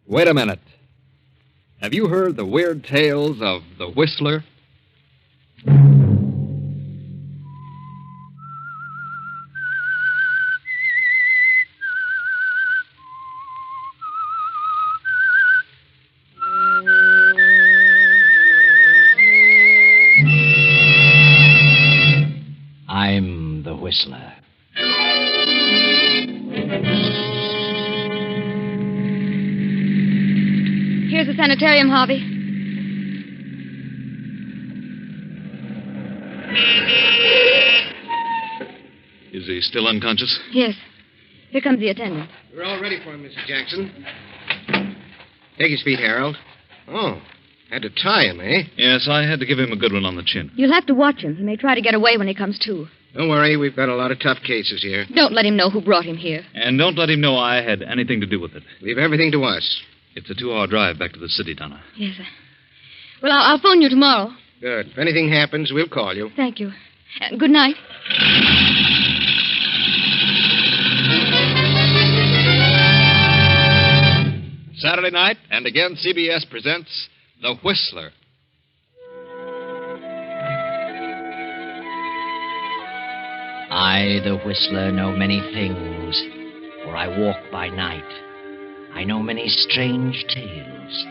Wait a minute. Have you heard the weird tales of the Whistler? I'm the Whistler. Here's the sanitarium, Harvey. Is he still unconscious? Yes. Here comes the attendant. We're all ready for him, Mrs. Jackson. Take his feet, Harold. Oh, had to tie him, eh? Yes, I had to give him a good one on the chin. You'll have to watch him. He may try to get away when he comes to. Don't worry, we've got a lot of tough cases here. Don't let him know who brought him here. And don't let him know I had anything to do with it. Leave everything to us. It's a 2-hour drive back to the city, Donna. Yes, sir. Well, I'll phone you tomorrow. Good. If anything happens, we'll call you. Thank you. Good night. Saturday night, and again CBS presents The Whistler. I, the Whistler, know many things, for I walk by night. I know many strange tales.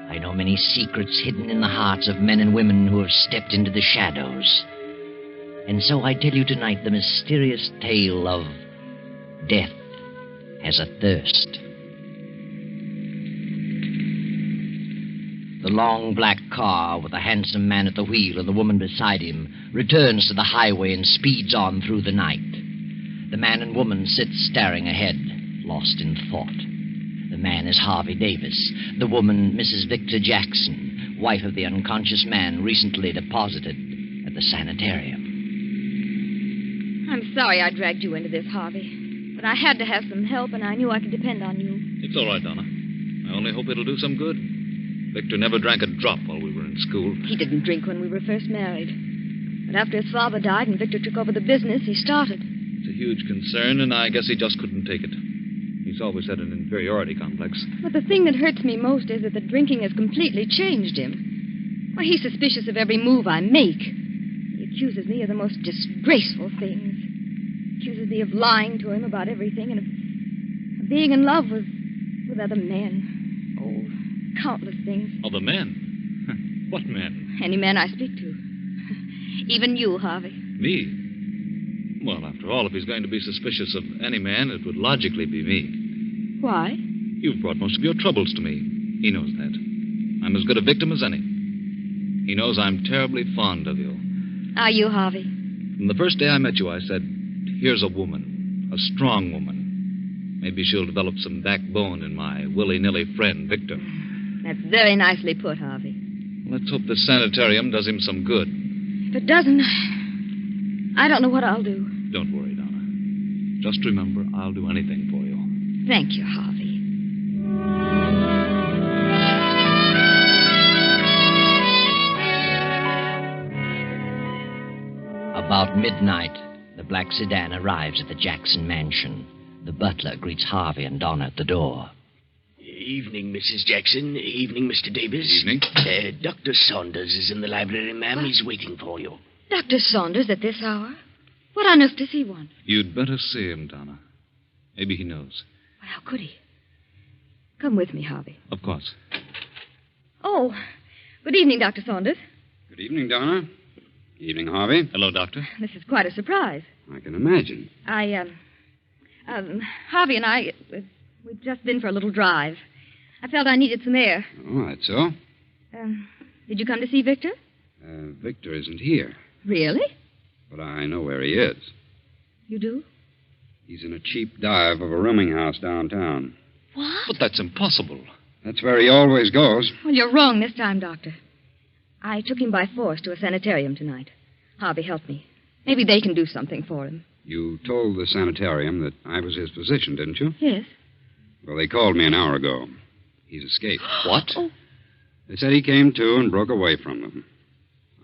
I know many secrets hidden in the hearts of men and women who have stepped into the shadows. And so I tell you tonight the mysterious tale of Death as a Thirst. The long black car with a handsome man at the wheel and the woman beside him returns to the highway and speeds on through the night. The man and woman sit staring ahead, lost in thought. The man is Harvey Davis. The woman, Mrs. Victor Jackson, wife of the unconscious man recently deposited at the sanitarium. I'm sorry I dragged you into this, Harvey. But I had to have some help, and I knew I could depend on you. It's all right, Donna. I only hope it'll do some good. Victor never drank a drop while we were in school. He didn't drink when we were first married. But after his father died and Victor took over the business, he started. It's a huge concern, and I guess he just couldn't take it. He's always had an inferiority complex. But the thing that hurts me most is that the drinking has completely changed him. Why, he's suspicious of every move I make. He accuses me of the most disgraceful things. Accuses me of lying to him about everything and of being in love with other men. Oh, countless things. Other men? What men? Any man I speak to. Even you, Harvey. Me? Well, after all, if he's going to be suspicious of any man, it would logically be me. Why? You've brought most of your troubles to me. He knows that. I'm as good a victim as any. He knows I'm terribly fond of you. Are you, Harvey? From the first day I met you, I said, here's a woman, a strong woman. Maybe she'll develop some backbone in my willy-nilly friend, Victor. That's very nicely put, Harvey. Let's hope the sanitarium does him some good. If it doesn't, I don't know what I'll do. Don't worry, Donna. Just remember, I'll do anything for you. Thank you, Harvey. About midnight, the black sedan arrives at the Jackson mansion. The butler greets Harvey and Donna at the door. Evening, Mrs. Jackson. Evening, Mr. Davis. Evening. Dr. Saunders is in the library, ma'am. He's waiting for you. Dr. Saunders at this hour? What on earth does he want? You'd better see him, Donna. Maybe he knows. Well, how could he? Come with me, Harvey. Of course. Oh, good evening, Dr. Saunders. Good evening, Donna. Evening, Harvey. Hello, Doctor. This is quite a surprise. I can imagine. Harvey and I, we've just been for a little drive. I felt I needed some air. Oh, that's so. Did you come to see Victor? Victor isn't here, Really? but I know where he is. You do? He's in a cheap dive of a rooming house downtown. What? But that's impossible. That's where he always goes. Well, you're wrong this time, Doctor. I took him by force to a sanitarium tonight. Harvey helped me. Maybe they can do something for him. You told the sanitarium that I was his physician, didn't you? Yes. Well, they called me an hour ago. He's escaped. What? Oh. They said he came to and broke away from them.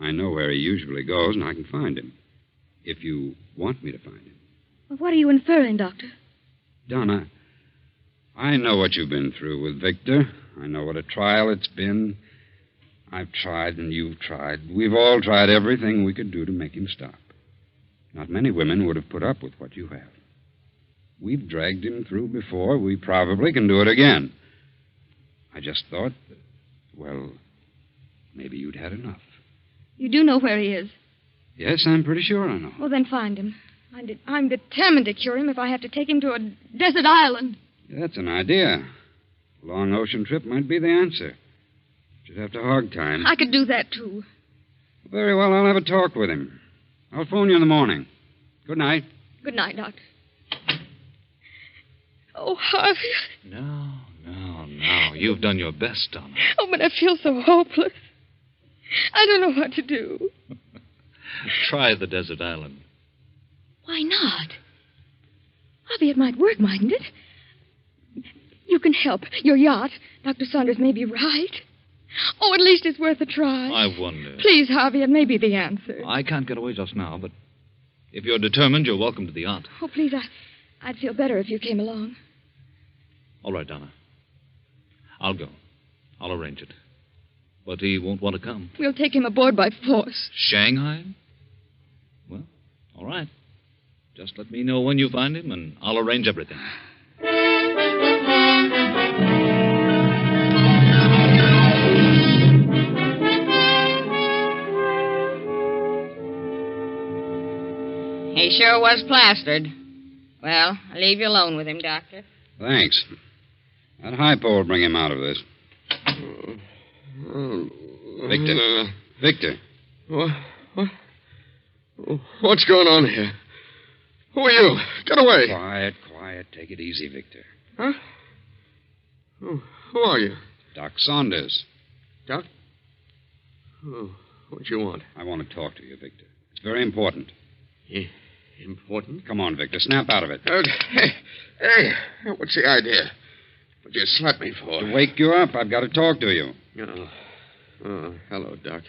I know where he usually goes, and I can find him. If you want me to find him. Well, what are you inferring, Doctor? Donna, I know what you've been through with Victor. I know what a trial it's been. I've tried and you've tried. We've all tried everything we could do to make him stop. Not many women would have put up with what you have. We've dragged him through before. We probably can do it again. I just thought, well, maybe you'd had enough. You do know where he is? Yes, I'm pretty sure I know. Well, then find him. I'm determined to cure him if I have to take him to a desert island. That's an idea. A long ocean trip might be the answer. Should have to hog time. I could do that, too. Very well, I'll have a talk with him. I'll phone you in the morning. Good night. Good night, Doctor. Oh, Harvey. No. You've done your best, Donna. Oh, but I feel so hopeless. I don't know what to do. Try the desert island. Why not? Harvey, it might work, mightn't it? You can help. Your yacht. Dr. Saunders may be right. Oh, at least it's worth a try. I wonder. Please, Harvey, it may be the answer. I can't get away just now, but if you're determined, you're welcome to the yacht. Oh, please, I'd feel better if you came along. All right, Donna. I'll go. I'll arrange it. But he won't want to come. We'll take him aboard by force. Shanghai? Well, all right. Just let me know when you find him, and I'll arrange everything. He sure was plastered. Well, I'll leave you alone with him, Doctor. Thanks. That high pole will bring him out of this. Victor. Victor. What's going on here? Who are you? Get away. Quiet. Take it easy, Victor. Huh? Who are you? Doc Saunders. Doc? Oh, what you want? I want to talk to you, Victor. It's very important. Important? Come on, Victor. Snap out of it. Hey, what's the idea? What'd you slap me for? To wake you up. I've got to talk to you. Oh, hello, Doc.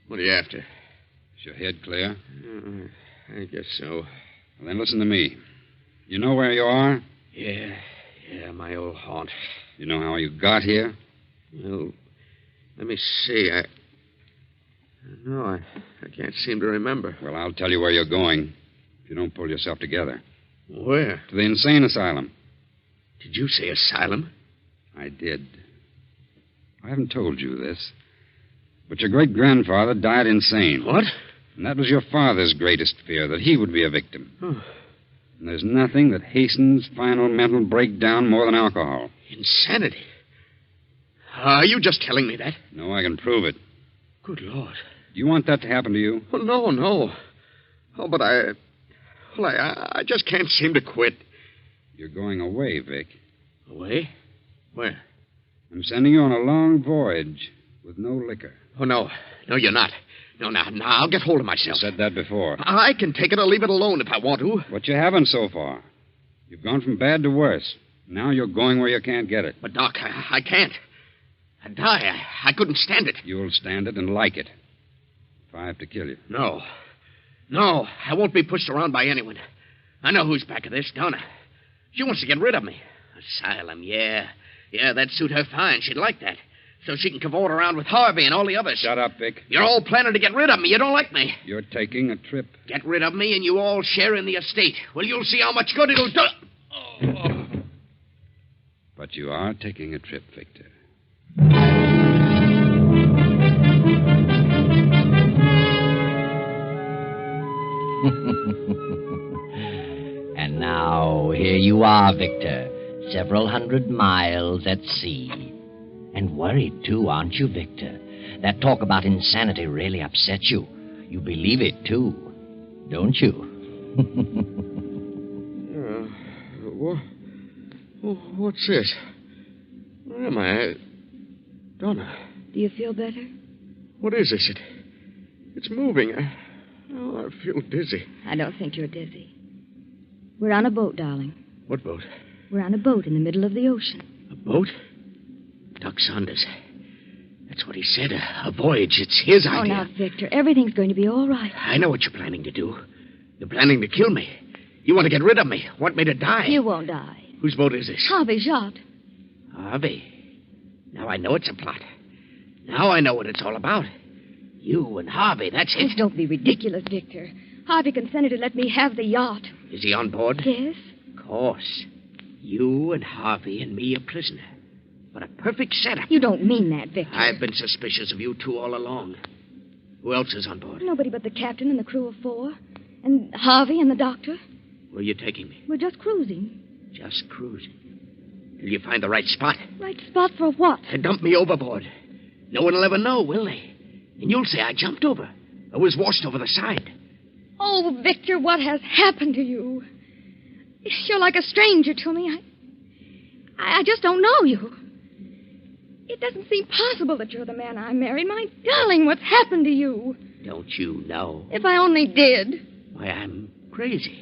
What are you after? Is your head clear? I guess so. Well, then listen to me. You know where you are? Yeah, my old haunt. You know how you got here? Well, let me see. I can't seem to remember. Well, I'll tell you where you're going if you don't pull yourself together. Where? To the insane asylum. Did you say asylum? I did. I haven't told you this, but your great-grandfather died insane. What? And that was your father's greatest fear, that he would be a victim. Oh. And there's nothing that hastens final mental breakdown more than alcohol. Insanity. Are you just telling me that? No, I can prove it. Good Lord. Do you want that to happen to you? Oh, no. Oh, but I just can't seem to quit. You're going away, Vic. Away? Where? I'm sending you on a long voyage with no liquor. Oh, no. No, you're not. No, now, I'll get hold of myself. I said that before. I can take it or leave it alone if I want to. But you haven't so far. You've gone from bad to worse. Now you're going where you can't get it. But, Doc, I can't. I'd die. I couldn't stand it. You'll stand it and like it. If I have to kill you. No, I won't be pushed around by anyone. I know who's back of this, Donna. She wants to get rid of me. Asylum, yeah. Yeah, that'd suit her fine. She'd like that. So she can cavort around with Harvey and all the others. Shut up, Vic. You're all planning to get rid of me. You don't like me. You're taking a trip. Get rid of me and you all share in the estate. Well, you'll see how much good it'll do. But you are taking a trip, Victor. And now, here you are, Victor. Several hundred miles at sea. And worried, too, aren't you, Victor? That talk about insanity really upsets you. You believe it, too, don't you? What's this? Where am I? Donna. Do you feel better? What is this? It's moving. I feel dizzy. I don't think you're dizzy. We're on a boat, darling. What boat? We're on a boat in the middle of the ocean. A boat? Doc Saunders. That's what he said. A voyage. It's his idea. Oh, now, Victor, everything's going to be all right. I know what you're planning to do. You're planning to kill me. You want to get rid of me. Want me to die. You won't die. Whose boat is this? Harvey's yacht. Harvey. Now I know it's a plot. Now I know what it's all about. You and Harvey, that's Oh, it. don't be ridiculous, Victor. Harvey consented to let me have the yacht. Is he on board? Yes? Of course. You and Harvey and me a prisoner. What a perfect setup. You don't mean that, Victor. I've been suspicious of you two all along. Who else is on board? Nobody but the captain and the crew of 4. And Harvey and the doctor. Where are you taking me? We're just cruising. Just cruising. Till you find the right spot. Right spot for what? To dump me overboard. No one will ever know, will they? And you'll say I jumped over. I was washed over the side. Oh, Victor, what has happened to you? You're like a stranger to me. I just don't know you. It doesn't seem possible that you're the man I married. My darling, what's happened to you? Don't you know? If I only did. Why, I'm crazy.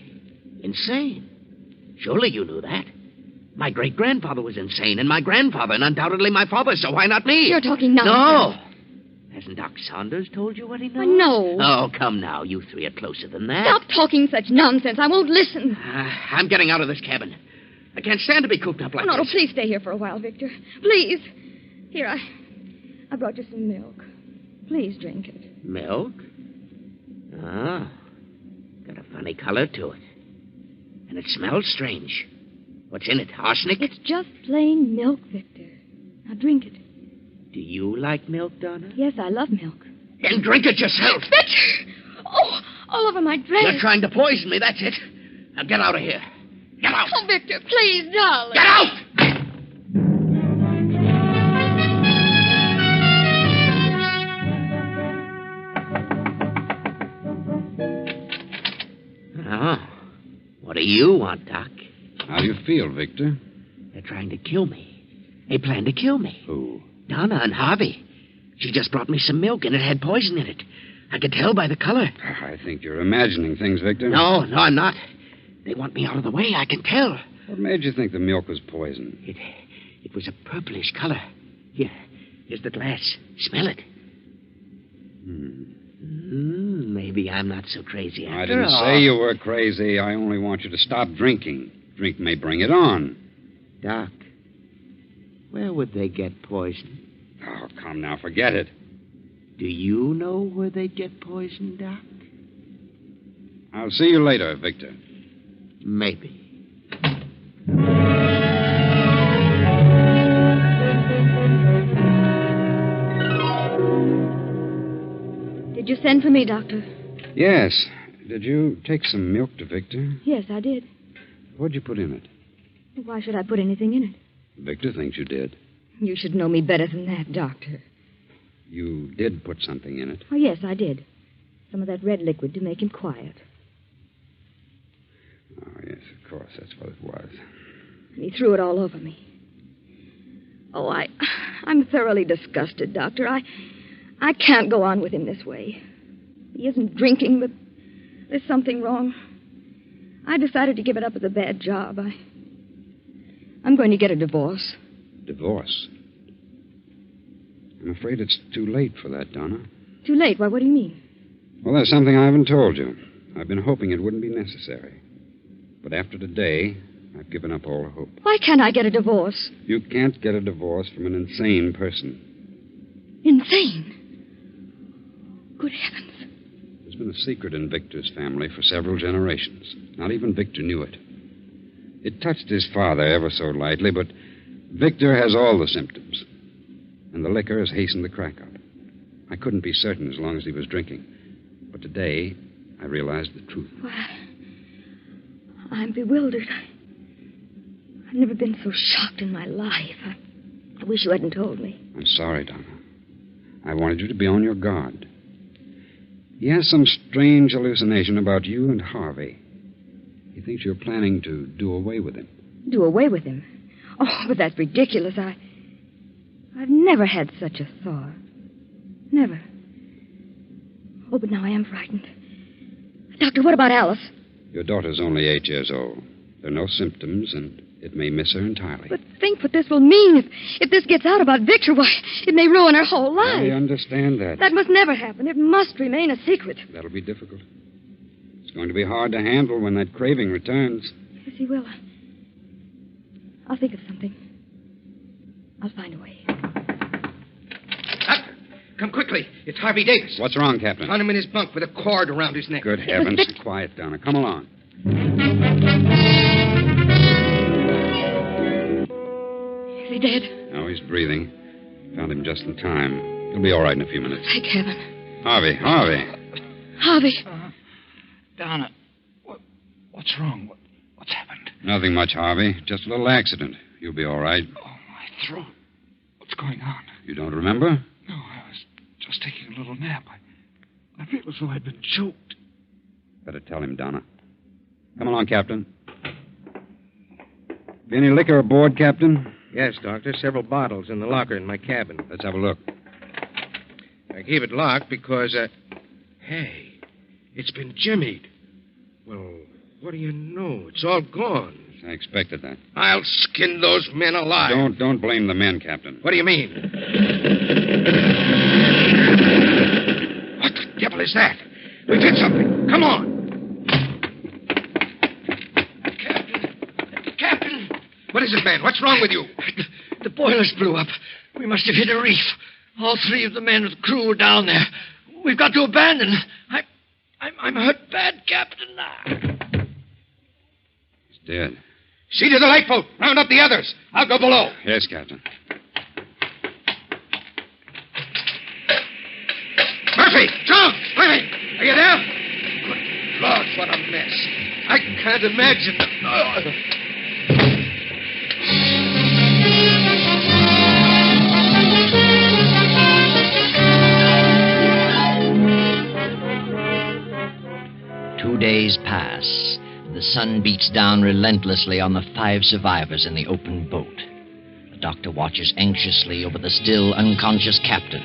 Insane. Surely you knew that. My great-grandfather was insane, and my grandfather, and undoubtedly my father, so why not me? You're talking nonsense. No. Hasn't Doc Saunders told you what he knows? I know. Oh, come now. You three are closer than that. Stop talking such nonsense. I won't listen. I'm getting out of this cabin. I can't stand to be cooped up like No, this. please stay here for a while, Victor. Please. Here, I brought you some milk. Please drink it. Milk? Oh. Got a funny color to it. And it smells strange. What's in it? Arsenic? It's just plain milk, Victor. Now drink it. Do you like milk, Donna? Yes, I love milk. Then drink it yourself. Victor! Oh, all over my dress. You're trying to poison me, that's it. Now get out of here. Get out. Oh, Victor, please, darling. Get out! Oh. What do you want, Doc? How do you feel, Victor? They're trying to kill me. They plan to kill me. Who? Donna and Harvey. She just brought me some milk, and it had poison in it. I could tell by the color. I think you're imagining things, Victor. No, I'm not. They want me out of the way. I can tell. What made you think the milk was poison? It was a purplish color. Here's the glass. Smell it. Maybe I'm not so crazy after all. I didn't say you were crazy. I only want you to stop drinking. Drink may bring it on. Doc, where would they get poison? Oh, come now, forget it. Do you know where they'd get poison, Doc? I'll see you later, Victor. Maybe. Did you send for me, Doctor? Yes. Did you take some milk to Victor? Yes, I did. What'd you put in it? Why should I put anything in it? Victor thinks you did. You should know me better than that, Doctor. You did put something in it. Oh, yes, I did. Some of that red liquid to make him quiet. Oh, yes, of course. That's what it was. And he threw it all over me. Oh, I'm thoroughly disgusted, Doctor. I can't go on with him this way. He isn't drinking, but there's something wrong. I decided to give it up as a bad job. I'm going to get a divorce. Divorce? I'm afraid it's too late for that, Donna. Too late? Why, what do you mean? Well, there's something I haven't told you. I've been hoping it wouldn't be necessary. But after today, I've given up all hope. Why can't I get a divorce? You can't get a divorce from an insane person. Insane? Good heavens. There's been a secret in Victor's family for several generations. Not even Victor knew it. It touched his father ever so lightly, but Victor has all the symptoms. And the liquor has hastened the crack up. I couldn't be certain as long as he was drinking. But today, I realized the truth. Why, I'm bewildered. I've never been so shocked in my life. I wish you hadn't told me. I'm sorry, Donna. I wanted you to be on your guard. He has some strange hallucination about you and Harvey. He thinks you're planning to do away with him. Do away with him? Oh, but that's ridiculous. I've never had such a thought. Never. Oh, but now I am frightened. Doctor, what about Alice? Your daughter's only 8 years old. There are no symptoms, and it may miss her entirely. But think what this will mean. If this gets out about Victor, why, it may ruin her whole life. I understand that. That must never happen. It must remain a secret. That'll be difficult. It's going to be hard to handle when that craving returns. Yes, he will. I'll think of something. I'll find a way. Doctor, come quickly. It's Harvey Davis. What's wrong, Captain? Found him in his bunk with a cord around his neck. Good heavens. Quiet, Donna. Come along. Is he dead? No, he's breathing. Found him just in time. He'll be all right in a few minutes. Thank heaven. Harvey. Harvey. Donna, what's wrong? What's happened? Nothing much, Harvey. Just a little accident. You'll be all right. Oh, my throat. What's going on? You don't remember? No, I was just taking a little nap. I feel as though I'd been choked. Better tell him, Donna. Come along, Captain. Be any liquor aboard, Captain? Yes, Doctor. Several bottles in the locker in my cabin. Let's have a look. I keep it locked because, Hey, it's been jimmied. Well, what do you know? It's all gone. I expected that. I'll skin those men alive. Don't blame the men, Captain. What do you mean? What the devil is that? We've hit something. Come on. Captain! What is it, man? What's wrong with you? The boilers blew up. We must have hit a reef. All three of the men of the crew were down there. We've got to abandon. I'm hurt bad, Captain. He's dead. See to the lifeboat. Round up the others. I'll go below. Yes, Captain. Murphy! John! Murphy! Are you there? Good Lord, what a mess. I can't imagine. Days pass. The sun beats down relentlessly on the 5 survivors in the open boat. The doctor watches anxiously over the still unconscious captain.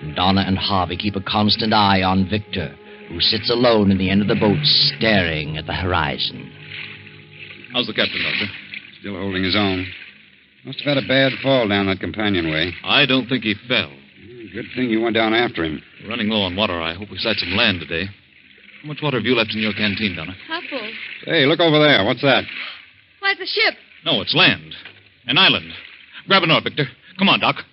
And Donna and Harvey keep a constant eye on Victor, who sits alone in the end of the boat staring at the horizon. How's the captain, Doctor? Still holding his own. Must have had a bad fall down that companionway. I don't think he fell. Good thing you went down after him. We're running low on water. I hope we sight some land today. How much water have you left in your canteen, Donna? Half full. Hey, look over there. What's that? Why, it's a ship. No, it's land. An island. Grab an oar, Victor. Come on, Doc.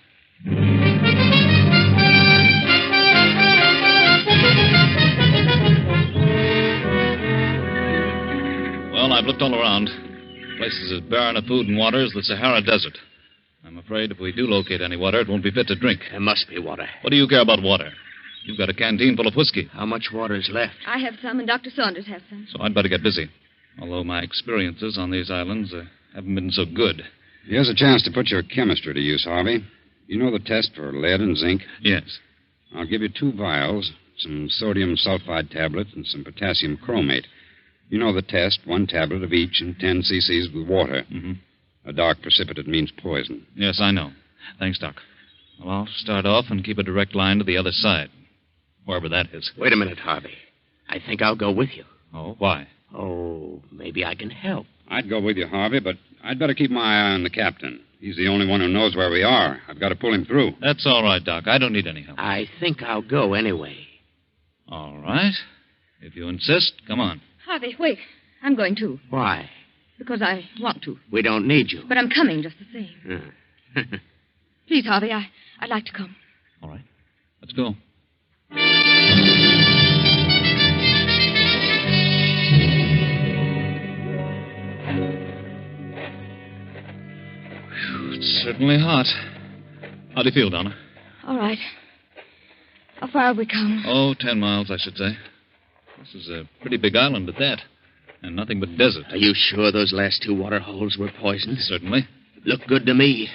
Well, I've looked all around. The place is as barren of food and water as the Sahara Desert. I'm afraid if we do locate any water, it won't be fit to drink. There must be water. What do you care about water? You've got a canteen full of whiskey. How much water is left? I have some, and Dr. Saunders has some. So I'd better get busy. Although my experiences on these islands haven't been so good. Here's a chance to put your chemistry to use, Harvey. You know the test for lead and zinc? Yes. I'll give you 2 vials, some sodium sulfide tablets, and some potassium chromate. You know the test, 1 tablet of each and 10 cc's with water. Mm-hmm. A dark precipitate means poison. Yes, I know. Thanks, Doc. Well, I'll start off and keep a direct line to the other side. Wherever that is. Wait a minute, Harvey. I think I'll go with you. Oh, why? Oh, maybe I can help. I'd go with you, Harvey, but I'd better keep my eye on the captain. He's the only one who knows where we are. I've got to pull him through. That's all right, Doc. I don't need any help. I think I'll go anyway. All right. If you insist, come on. Harvey, wait. I'm going too. Why? Because I want to. We don't need you. But I'm coming just the same. Please, Harvey, I'd like to come. All right. Let's go. It's certainly hot. How do you feel, Donna? All right. How far have we come? Oh, 10 miles, I should say. This is a pretty big island at that. And nothing but desert. Are you sure those last 2 water holes were poisoned? Certainly. Look good to me.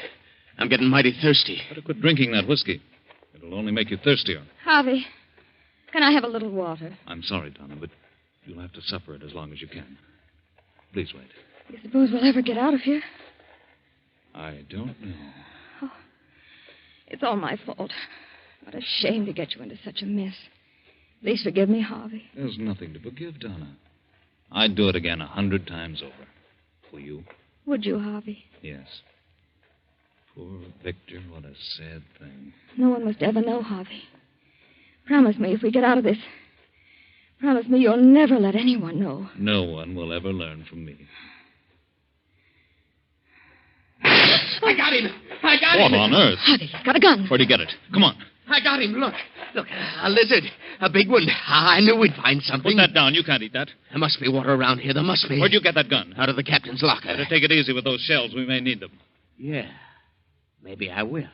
I'm getting mighty thirsty. Better quit drinking that whiskey. It'll only make you thirstier. Harvey, can I have a little water? I'm sorry, Donna, but you'll have to suffer it as long as you can. Please wait. You suppose we'll ever get out of here? I don't know. Oh, it's all my fault. What a shame to get you into such a mess. Please forgive me, Harvey. There's nothing to forgive, Donna. I'd do it again 100 times over. For you. Would you, Harvey? Yes. Poor Victor, what a sad thing. No one must ever know, Harvey. Promise me if we get out of this. Promise me you'll never let anyone know. No one will ever learn from me. I got him. I got What him. on earth? Harvey, he's got a gun. Where'd you get it? Come on. I got him. Look. Look, a lizard. A big one. I knew we'd find something. Put that down. You can't eat that. There must be water around here. There must be. Where'd you get that gun? Out of the captain's locker. Better take it easy with those shells. We may need them. Yeah. Maybe I will.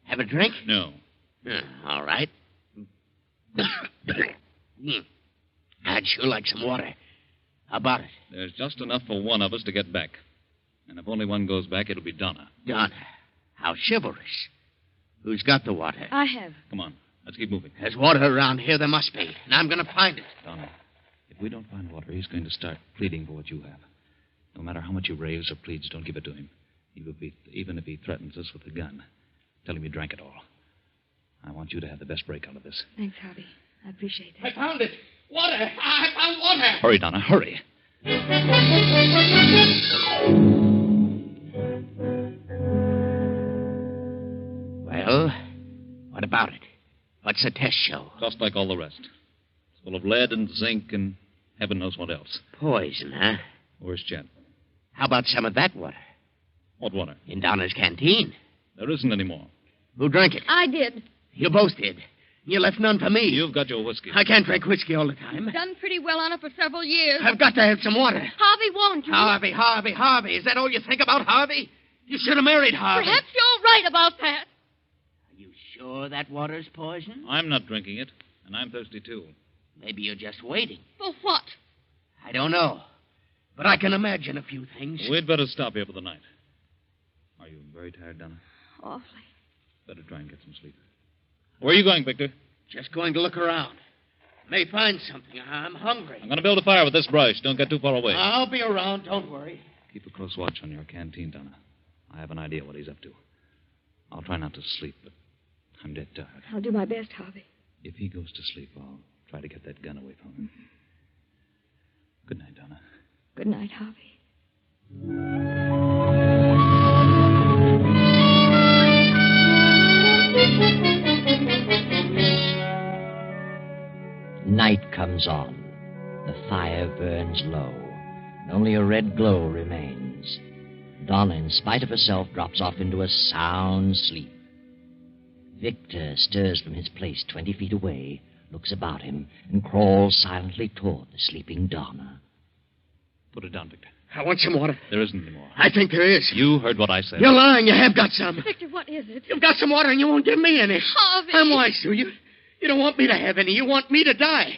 Have a drink? No. All right. I'd sure like some water. How about it? There's just enough for one of us to get back. And if only one goes back, it'll be Donna. Donna. How chivalrous. Who's got the water? I have. Come on. Let's keep moving. There's water around here. There must be. And I'm going to find it. Donna, if we don't find water, he's going to start pleading for what you have. No matter how much he raves or pleads, don't give it to him. Even if he threatens us with a gun. Tell him you drank it all. I want you to have the best break out of this. Thanks, Harvey. I appreciate I it. found it. Water. I found water. Hurry, Donna, hurry. Well, what about it? What's the test show? Just like all the rest. It's full of lead and zinc and heaven knows what else. Poison, huh? Where's Jen? How about some of that water? What water? In Donna's canteen. There isn't any more. Who drank it? I did. You both did. You left none for me. You've got your whiskey. I can't drink whiskey all the time. Done pretty well on it for several years. I've got to have some water. Harvey warned you. Harvey. Is that all you think about, Harvey? You should have married Harvey. Perhaps you're right about that. Are you sure that water's poison? I'm not drinking it, and I'm thirsty, too. Maybe you're just waiting. For what? I don't know. But I can imagine a few things. We'd better stop here for the night. Are you very tired, Donna? Awfully. Better try and get some sleep. Where are you going, Victor? Just going to look around. May find something. I'm hungry. I'm going to build a fire with this brush. Don't get too far away. I'll be around. Don't worry. Keep a close watch on your canteen, Donna. I have an idea what he's up to. I'll try not to sleep, but I'm dead tired. I'll do my best, Harvey. If he goes to sleep, I'll try to get that gun away from him. Good night, Donna. Good night, Harvey. Night comes on. The fire burns low, and only a red glow remains. Donna, in spite of herself, drops off into a sound sleep. Victor stirs from his place 20 feet away, looks about him, and crawls silently toward the sleeping Donna. Put it down, Victor. I want some water. There isn't any more. I think there is. You heard what I said. You're lying. You have got some. Victor, what is it? You've got some water and you won't give me any. Harvey. I'm wise to you. You don't want me to have any. You want me to die.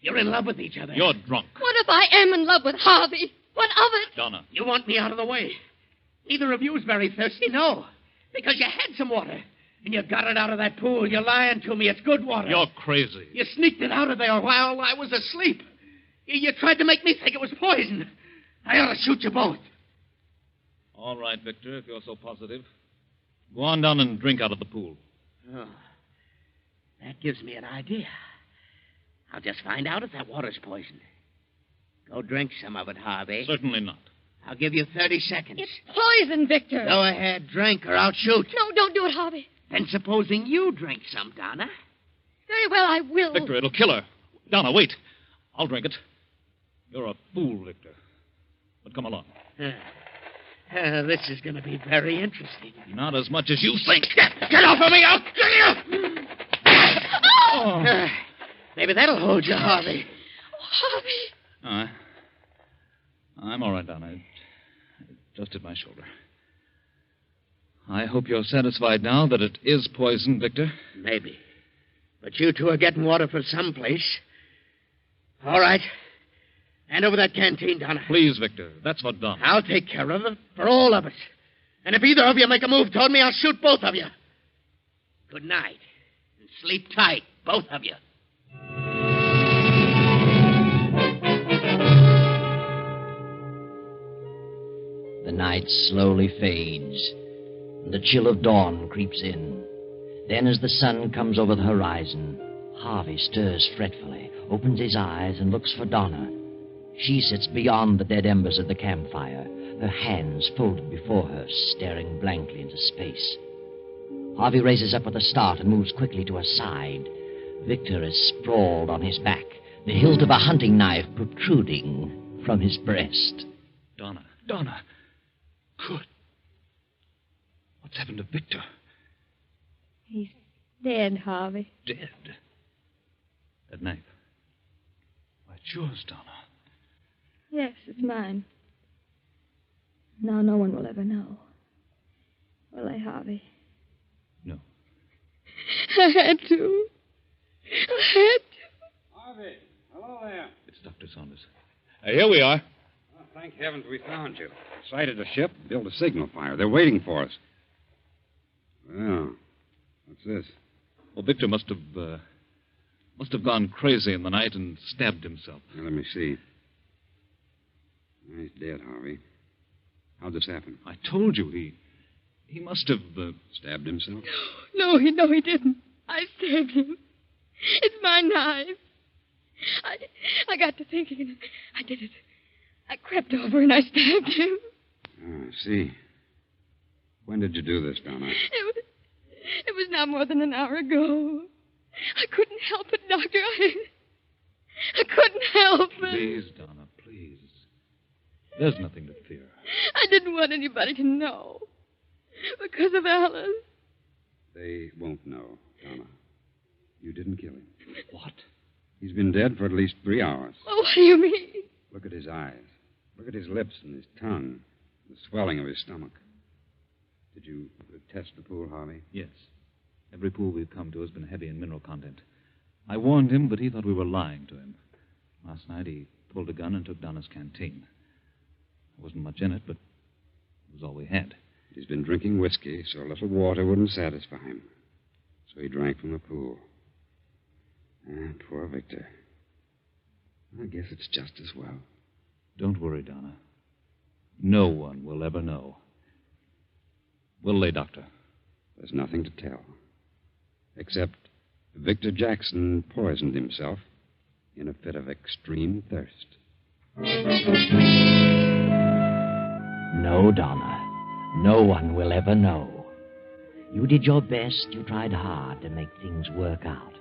You're in love with each other. You're drunk. What if I am in love with Harvey? What of it? Donna. You want me out of the way. Neither of you is very thirsty, no. Because you had some water. And you got it out of that pool. You're lying to me. It's good water. You're crazy. You sneaked it out of there while I was asleep. You tried to make me think it was poison. I ought to shoot you both. All right, Victor, if you're so positive. Go on down and drink out of the pool. Oh, that gives me an idea. I'll just find out if that water's poison. Go drink some of it, Harvey. Certainly not. I'll give you 30 seconds. It's poison, Victor. Go ahead, drink, or I'll shoot. No, don't do it, Harvey. Then supposing you drink some, Donna. Very well, I will. Victor, it'll kill her. Donna, wait. I'll drink it. You're a fool, Victor. But come along. This is going to be very interesting. Not as much as you think. Get off of me! I'll kill you! Oh. Maybe that'll hold you, Harvey. Harvey. I'm all right, Donna. It just hit my shoulder. I hope you're satisfied now that it is poison, Victor. Maybe. But you two are getting water from someplace. All right. Hand over that canteen, Donna. Please, Victor. That's what Donna. I'll take care of it for all of us. And if either of you make a move toward me, I'll shoot both of you. Good night. And sleep tight, both of you. The night slowly fades, and the chill of dawn creeps in. Then, as the sun comes over the horizon, Harvey stirs fretfully, opens his eyes, and looks for Donna. She sits beyond the dead embers of the campfire, her hands folded before her, staring blankly into space. Harvey raises up with a start and moves quickly to her side. Victor is sprawled on his back, the hilt of a hunting knife protruding from his breast. Donna. Good. What's happened to Victor? He's dead, Harvey. Dead? That knife. Why, it's yours, Donna. Yes, it's mine. Now no one will ever know. Will they, Harvey? No. I had to. Harvey, hello there. It's Dr. Saunders. Here we are. Oh, thank heavens we found you. Sighted a ship, built a signal fire. They're waiting for us. Well, what's this? Well, Victor must have gone crazy in the night and stabbed himself. Now, let me see. He's dead, Harvey. How'd this happen? I told you he must have stabbed himself? No, he didn't. I stabbed him. It's my knife. I got to thinking, and I did it. I crept over and I stabbed him. Oh, I see. When did you do this, Donna? It was not more than an hour ago. I couldn't help it, Doctor. I couldn't help it. Please, Donna, please. There's nothing to fear. I didn't want anybody to know. Because of Alice. They won't know, Donna. You didn't kill him. What? He's been dead for at least 3 hours. Well, what do you mean? Look at his eyes. Look at his lips and his tongue. The swelling of his stomach. Did you test the pool, Harvey? Yes. Every pool we've come to has been heavy in mineral content. I warned him, but he thought we were lying to him. Last night he pulled a gun and took Donna's canteen. There wasn't much in it, but it was all we had. He's been drinking whiskey, so a little water wouldn't satisfy him. So he drank from the pool. Poor Victor. I guess it's just as well. Don't worry, Donna. No one will ever know. We'll lay, Doctor. There's nothing to tell. Except Victor Jackson poisoned himself in a fit of extreme thirst. No, Donna. No one will ever know. You did your best. You tried hard to make things work out.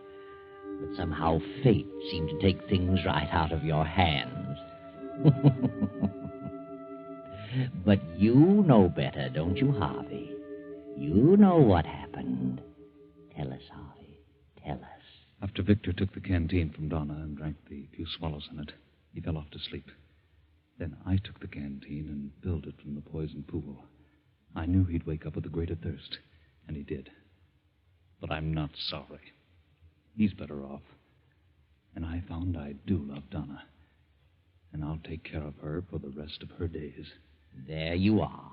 But somehow fate seemed to take things right out of your hands. But you know better, don't you, Harvey? You know what happened. Tell us, Harvey. Tell us. After Victor took the canteen from Donna and drank the few swallows in it, he fell off to sleep. Then I took the canteen and filled it from the poison pool. I knew he'd wake up with a greater thirst, and he did. But I'm not sorry. He's better off. And I found I do love Donna. And I'll take care of her for the rest of her days. There you are.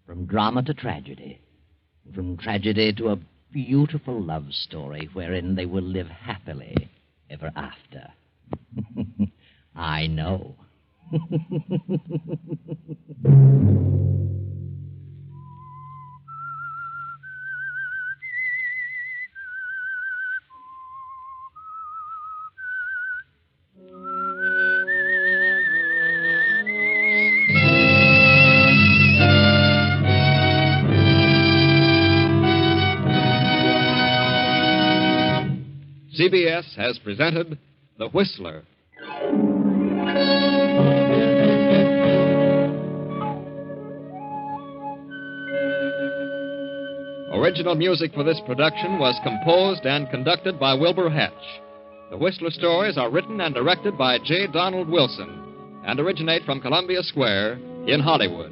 From drama to tragedy. From tragedy to a beautiful love story wherein they will live happily ever after. I know. CBS has presented The Whistler. Original music for this production was composed and conducted by Wilbur Hatch. The Whistler stories are written and directed by J. Donald Wilson and originate from Columbia Square in Hollywood.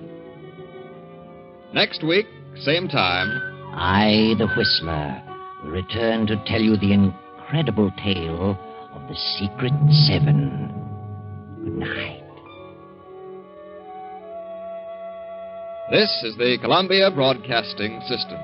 Next week, same time, I, the Whistler, will return to tell you the incredible tale of the Secret Seven. Good night. this is the Columbia Broadcasting System.